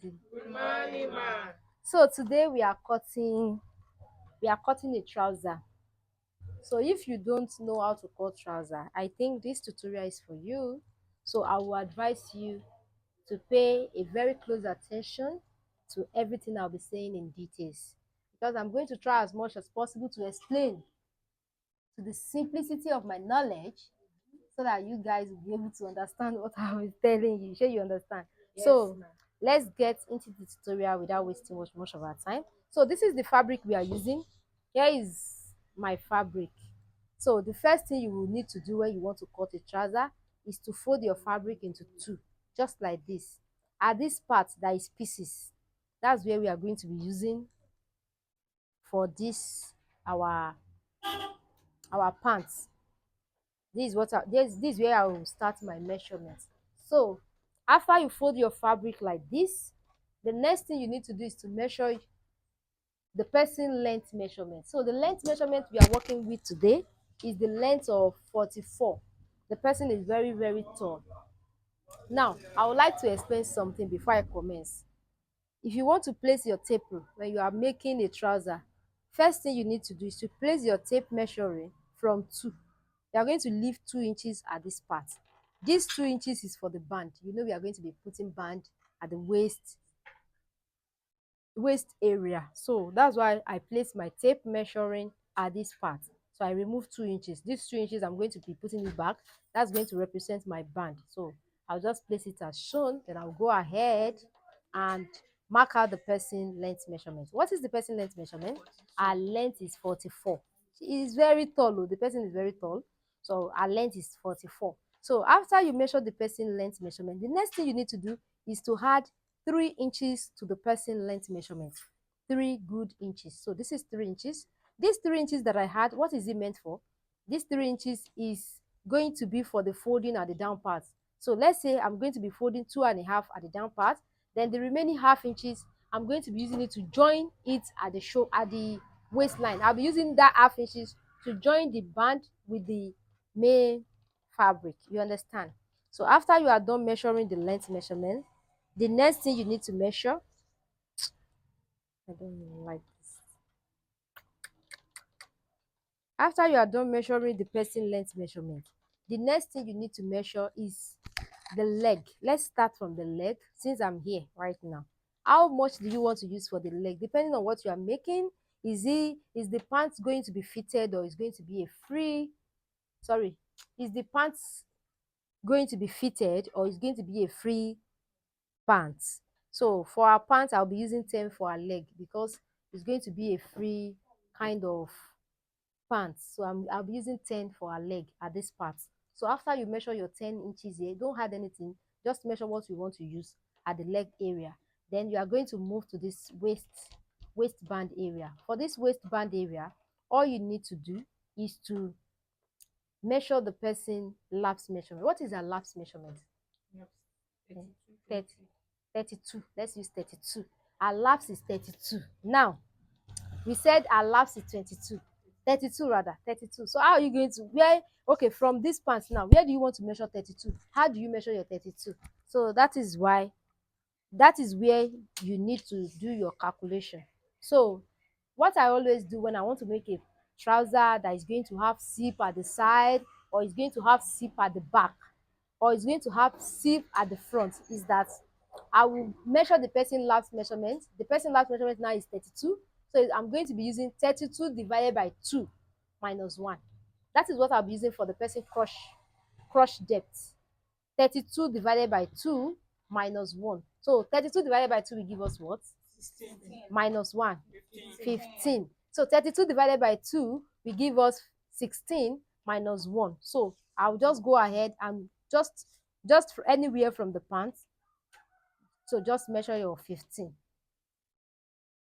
Good morning, ma. So today we are cutting a trouser. So if you don't know how to cut trouser, I think this tutorial is for you. So I will advise you to pay a very close attention to everything I'll be saying in details, because I'm going to try as much as possible to explain to the simplicity of my knowledge, so that you guys will be able to understand what I was telling you. Sure, you understand? Yes, So ma. let's get into the tutorial without wasting much of our time. So this is the fabric we are using. Here is my fabric. So the first thing you will need to do when you want to cut a trouser is to fold your fabric into two, just like this. At this part, there is pieces. That's where we are going to be using for this our pants. This is where I will start my measurement. So after you fold your fabric like this, the next thing you need to do is to measure the person length measurement. So the length measurement we are working with today is the length of 44. The person is very tall. Now I would like to explain something before I commence. If you want to place your tape when you are making a trouser, first thing you need to do is to place your tape measuring from 2. You are going to leave 2 inches at this part. This 2 inches is for the band. You know we are going to be putting band at the waist area. So that's why I place my tape measuring at this part. So I remove 2 inches. These 2 inches, I'm going to be putting it back. That's going to represent my band. So I'll just place it as shown. Then I'll go ahead and mark out the person length measurement. What is the person length measurement? Our length is 44. She is very tall. Oh, the person is very tall. So our length is 44. So after you measure the person length measurement, the next thing you need to do is to add 3 inches to the person length measurement. 3 good inches. So this is 3 inches. These 3 inches that I had, what is it meant for? This 3 inches is going to be for the folding at the down part. So let's say I'm going to be folding 2.5 at the down part. Then the remaining half inches, I'm going to be using it to join it at the waistline. I'll be using that half inches to join the band with the main fabric. You understand? So after you are done measuring the length measurement, the next thing you need to measure, I don't even like this. After you are done measuring the person length measurement, the next thing you need to measure is the leg. Let's start from the leg since I'm here right now. How much do you want to use for the leg? Depending on what you are making, is the pants going to be fitted, or is going to be a free, sorry, is the pants going to be fitted, or is going to be a free pants? So for our pants, I'll be using 10 for our leg because it's going to be a free kind of pants. So I'll be using 10 for our leg at this part. So after you measure your 10 inches here, don't add anything, just measure what you want to use at the leg area. Then you are going to move to this waistband area. For this waistband area, all you need to do is to measure the person lapse measurement. What is a lapse measurement? Yep. Eh, 32, 30, 20. 32. Let's use 32. Our lapse is 32. Now, we said our lapse is 22. 32 rather, 32. So how are you going to, where, okay, from this pants now, where do you want to measure 32? How do you measure your 32? So that is where you need to do your calculation. So what I always do when I want to make a trouser that is going to have zip at the side, or is going to have zip at the back, or is going to have zip at the front, is that I will measure the person lapse measurement. The person lapse measurement now is 32. So I'm going to be using 32 divided by 2 minus 1. That is what I'll be using for the person crush depth. 32 divided by 2 minus 1. So 32 divided by 2 will give us what? 16. Minus 1. 15. 15. So 32 divided by 2 will give us 16 minus 1. So I'll just go ahead and just anywhere from the pants. So just measure your 15.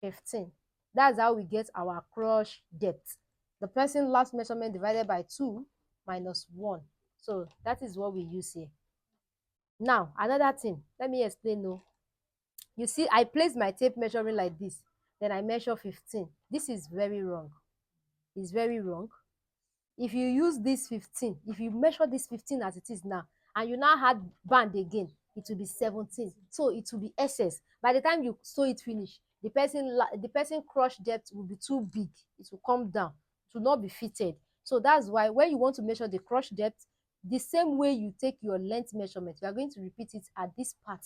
15. That's how we get our crush depth. The person last measurement divided by 2 minus 1. So that is what we use here. Now, another thing, let me explain. No, you see, I place my tape measuring like this, then I measure 15. This is very wrong. It's very wrong. If you use this 15, if you measure this 15 as it is now, and you now add band again, it will be 17. So it will be excess. By the time you sew it finish, the person crush depth will be too big. It will come down. It will not be fitted. So that's why when you want to measure the crush depth, the same way you take your length measurement, you are going to repeat it at this part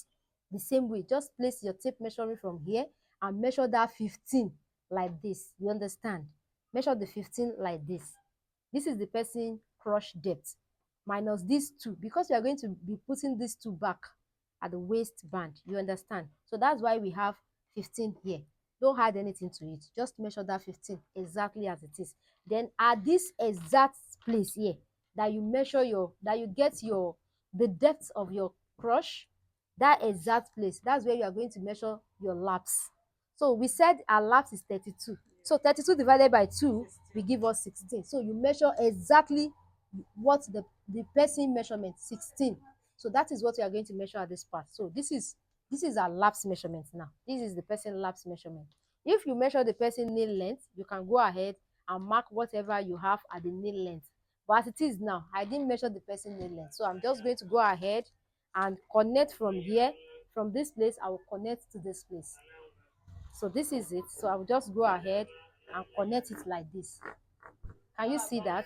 the same way. Just place your tape measuring from here and measure that 15 like this. You understand? Measure the 15 like this. This is the person crush depth minus these two, because we are going to be putting these two back at the waistband. You understand? So that's why we have 15 here. Don't add anything to it. Just measure that 15 exactly as it is. Then at this exact place here, that you measure that you get the depth of your crush, that exact place, that's where you are going to measure your laps. So we said our laps is 32. So 32 divided by 2 will give us 16. So you measure exactly what the person measurement 16. So that is what we are going to measure at this part. So this is our laps measurement now. This is the person laps measurement. If you measure the person nail length, you can go ahead and mark whatever you have at the nail length. But as it is now, I didn't measure the person nail length. So I'm just going to go ahead and connect from here. From this place, I will connect to this place. So this is it. So I will just go ahead and connect it like this. Can you see that?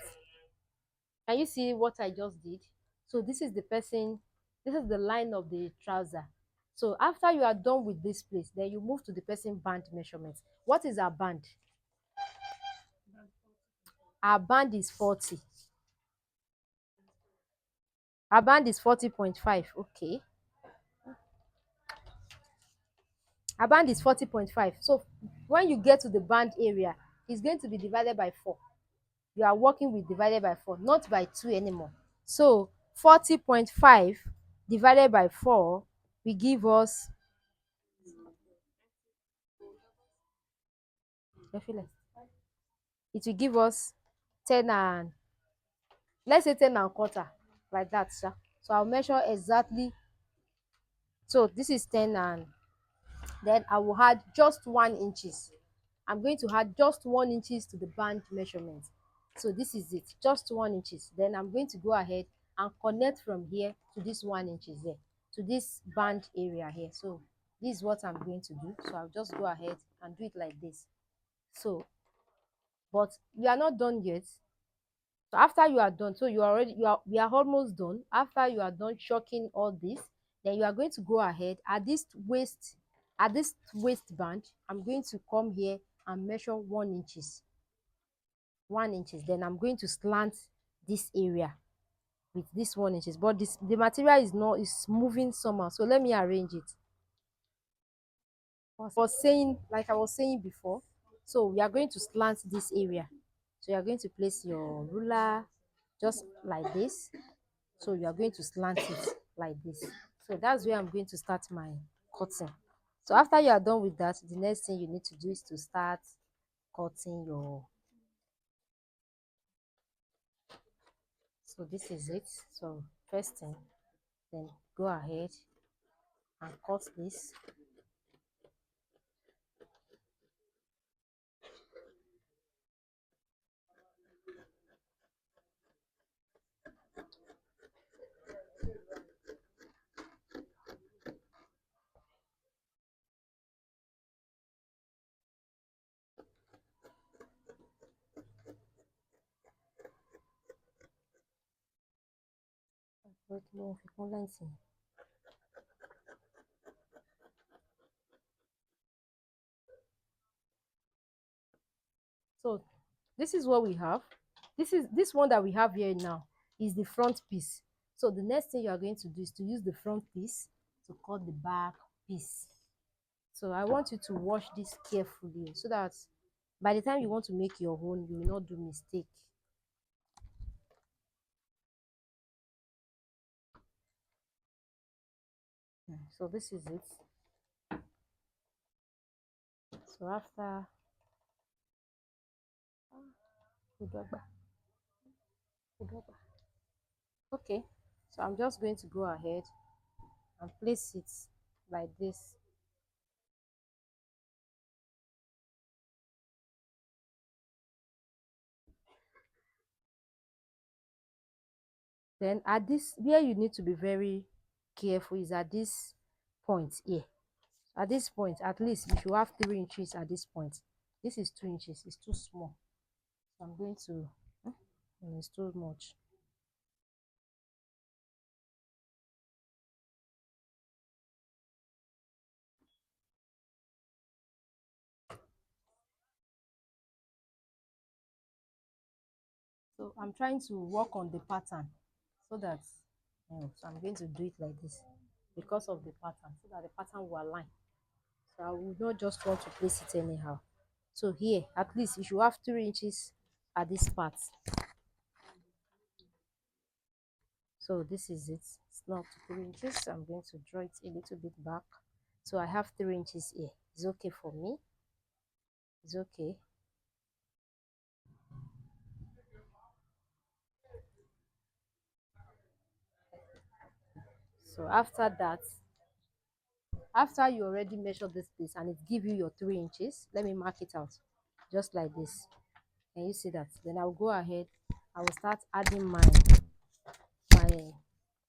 Can you see what I just did? So this is the person, this is the line of the trouser. So after you are done with this place, then you move to the person band measurement. What is our band? Our band is 40. Our band is 40.5. Okay. Our band is 40.5. So when you get to the band area, it's going to be divided by 4. You are working with divided by 4, not by 2 anymore. So 40.5 divided by 4 will give us, it will give us 10 and, let's say 10 and quarter, like that, sha. So I'll measure exactly. So this is 10, and then I will add just 1 inches. I'm going to add just 1 inches to the band measurement. So this is it, just 1 inches. Then I'm going to go ahead and connect from here to this 1 inches there, to this band area here. So this is what I'm going to do. So I'll just go ahead and do it like this. So, but we are not done yet. So after you are done, so we are almost done. After you are done chalking all this, then you are going to go ahead at this waistband. I'm going to come here and measure 1 inches. 1 inches. Then I'm going to slant this area with this 1 inches. But the material is moving somehow. So let me arrange it. Like I was saying before, so we are going to slant this area. So you are going to place your ruler just like this. So you are going to slant it like this. So that's where I'm going to start my cutting. So after you are done with that, the next thing you need to do is to start cutting your, so this is it. So first thing, then go ahead and cut this. So this is what we have. This one that we have here now is the front piece. So the next thing you are going to do is to use the front piece to cut the back piece. So I want you to wash this carefully so that by the time you want to make your own, you will not do mistake. So this is it. So after, okay, so I'm just going to go ahead and place it like this. Then at this, where you need to be very careful is at this point here. At this point, at least you should have 3 inches at this point. This is 2 inches, it's too small. So I'm going to, it's too much. So I'm trying to work on the pattern so that, so I'm going to do it like this because of the pattern, so that the pattern will align. So I will not just want to place it anyhow. So here, at least you should have 3 inches at this part. So this is it. It's not 3 inches. I'm going to draw it a little bit back. So I have 3 inches here. It's okay for me. It's okay. So after that, after you already measure this place and it give you your 3 inches, let me mark it out just like this. Can you see that? Then I'll go ahead. I will start adding my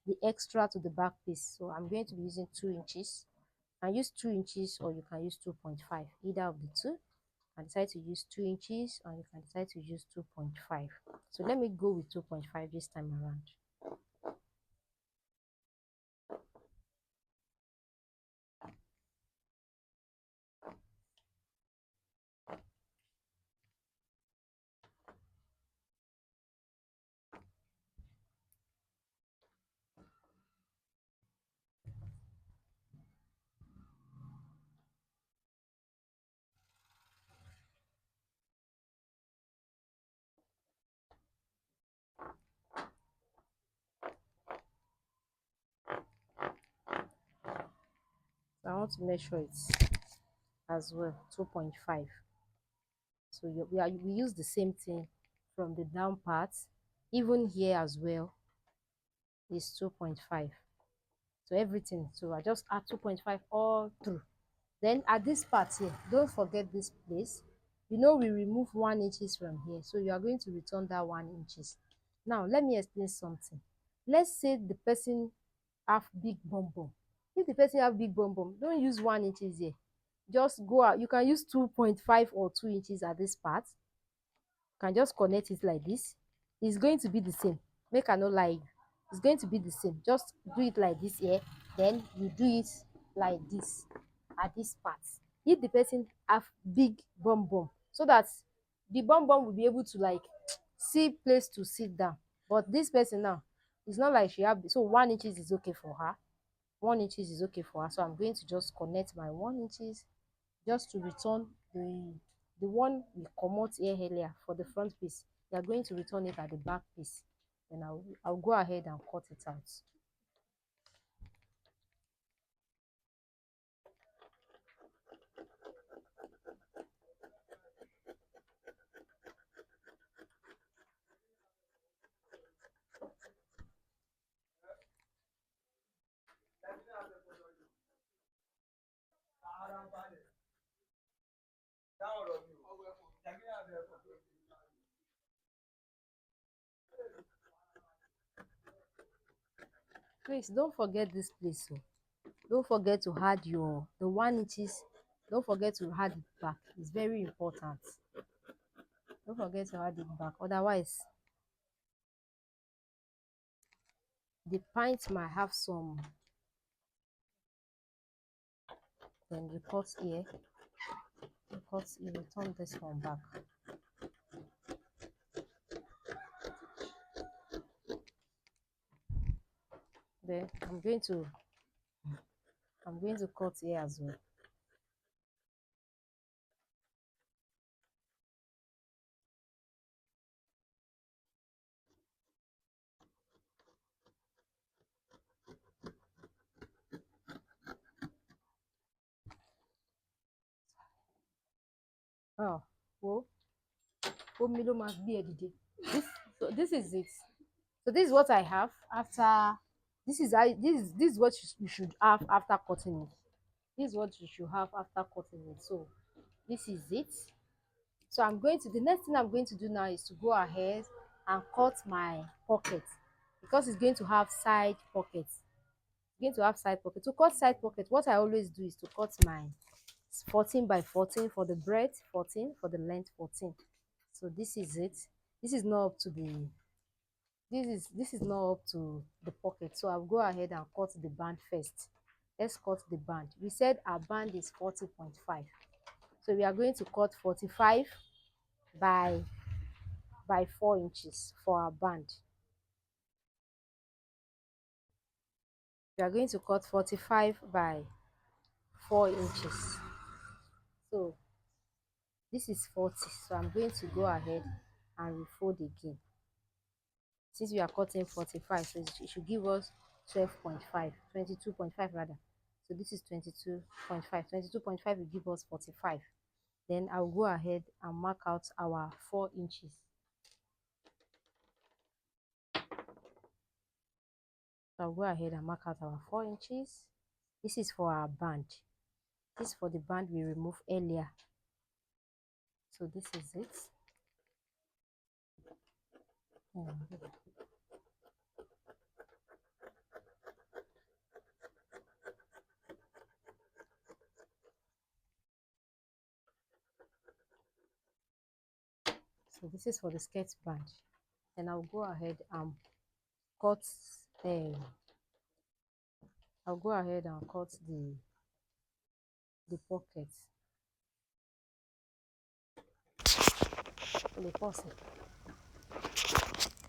the extra to the back piece. So I'm going to be using 2 inches. You can use 2 inches or you can use 2.5, either of the two. I decide to use 2 inches and you can decide to use 2.5. So let me go with 2.5 this time around. So I want to measure it as well, 2.5. So we use the same thing from the down part. Even here as well is 2.5. So everything. So I just add 2.5 all through. Then at this part here, don't forget this place. We remove 1 inches from here. So you are going to return that 1 inches. Now let me explain something. Let's say the person have big bum bum. If the person have big bum bum, don't use 1 inches here. Just go out. You can use 2.5 or 2 inches at this part. You can just connect it like this. It's going to be the same. Make I no lie. It's going to be the same. Just do it like this here. Then you do it like this at this part. If the person have big bum bum, so that the bum bum will be able to like see place to sit down. But this person now, it's not like she have, so 1 inches is okay for her. 1 inches is okay for her. So I'm going to just connect my 1 inches just to return the one we comot here earlier for the front piece. You are going to return it at the back piece. Then I'll go ahead and cut it out. Please don't forget this place. Oh. Don't forget to add the 1 inches. Don't forget to add it back. It's very important. Don't forget to add it back. Otherwise, the pint might have some. Then you cut here. You return this one back. Then I'm going to cut here as well. Oh, whoa. Omi ló máa gbé ẹ dìde. This is it. So this is what I have after. This is what you should have after cutting it. This is what you should have after cutting it. So this is it. So the next thing I'm going to do now is to go ahead and cut my pocket, because it's going to have side pockets. Going to have side pocket. To cut side pocket, what I always do is to cut my 14 by 14 for the breadth, 14 for the length, 14. So this is it. This is not up to the this is not up to the pocket. So I'll go ahead and cut the band first. Let's cut the band. We said our band is 40.5. So we are going to cut 45 by 4 inches for our band. We are going to cut 45 by 4 inches. So this is 40. So I'm going to go ahead and refold again. Since we are cutting 45, so it should give us 12.5, 22.5 rather. So this is 22.5. 22.5 will give us 45. Then I'll go ahead and mark out our 4 inches. So I'll go ahead and mark out our 4 inches. This is for our band. This is for the band we removed earlier. So this is it. So this is for the skirt band. Then I'll go ahead and cut I'll go ahead and cut the pocket.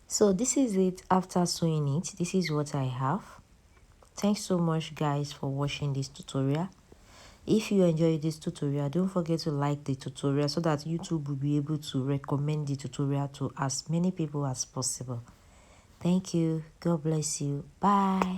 So this is it after sewing it. This is what I have. Thanks so much guys for watching this tutorial. If you enjoyed this tutorial, don't forget to like the tutorial so that YouTube will be able to recommend the tutorial to as many people as possible. Thank you. God bless you. Bye.